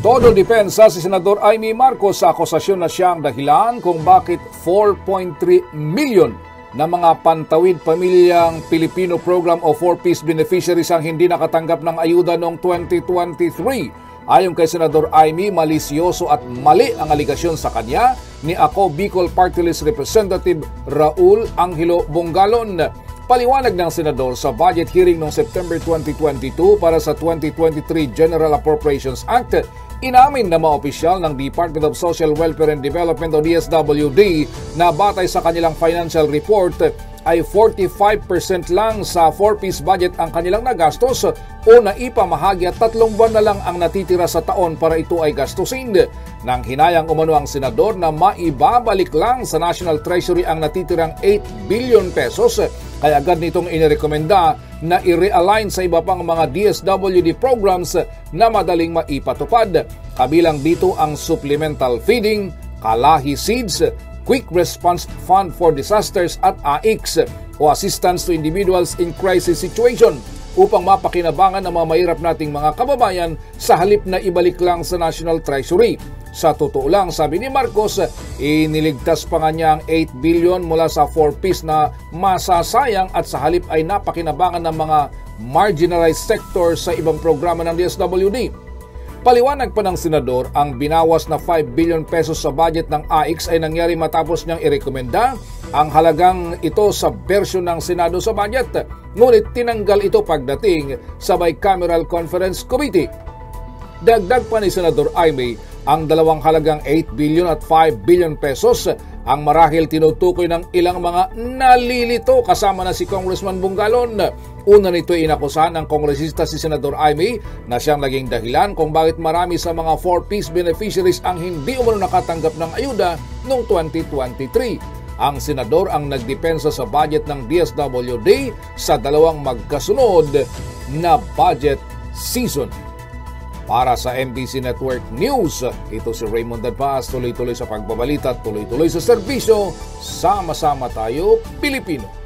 Todo depensa si Senador Amy Marcos sa akusasyon na siyang dahilan kung bakit 4.3 million na mga pantawid pamilyang Pilipino program o 4-piece beneficiaries ang hindi nakatanggap ng ayuda noong 2023. Ayon kay Senador Amy, malisyoso at mali ang aligasyon sa kanya ni Ako Bicol Party List Representative Raul Angelo Bongalon. Paliwanag ng senador sa budget hearing noong September 2022 para sa 2023 General Appropriations Act, inamin na mga opisyal ng Department of Social Welfare and Development o DSWD na batay sa kanilang financial report ay 45% lang sa 4-piece budget ang kanilang nagastos o naipamahagi at 3 buwan na lang ang natitira sa taon para ito ay gastusin. Nang hinayang umano ang senador na maibabalik lang sa National Treasury ang natitirang 8 billion pesos, kaya agad nitong inirekomenda na i-realign sa iba pang mga DSWD programs na madaling maipatupad. Kabilang dito ang Supplemental Feeding, Kalahi Seeds, Quick Response Fund for Disasters at AICS o Assistance to Individuals in Crisis Situation upang mapakinabangan ng mga mahirap nating mga kababayan sa halip na ibalik lang sa National Treasury. Sa totoo lang, sabi ni Marcos, iniligtas pa nga niya ang 8 billion mula sa 4-piece na masasayang at sa halip ay napakinabangan ng mga marginalized sector sa ibang programa ng DSWD. Paliwanag pa ng senador, ang binawas na 5 billion pesos sa budget ng AICS ay nangyari matapos niyang irekomenda ang halagang ito sa bersyon ng Senado sa budget. Ngunit tinanggal ito pagdating sa Bicameral Conference Committee. Dagdag pa ni Senador Amy, ang dalawang halagang 8 billion at 5 billion pesos ang marahil tinutukoy ng ilang mga nalilito kasama na si Congressman Bongalon. Una nito ay inakusahan ng kongresista si Senador Amy na siyang naging dahilan kung bakit marami sa mga 4-piece beneficiaries ang hindi umano nakatanggap ng ayuda noong 2023. Ang senador ang nagdepensa sa budget ng DSWD sa dalawang magkasunod na budget season. Para sa MBC Network News, ito si Raymond Dadpaz, tuloy-tuloy sa pagbabalita at tuloy-tuloy sa serbisyo. Sama-sama tayo, Pilipino.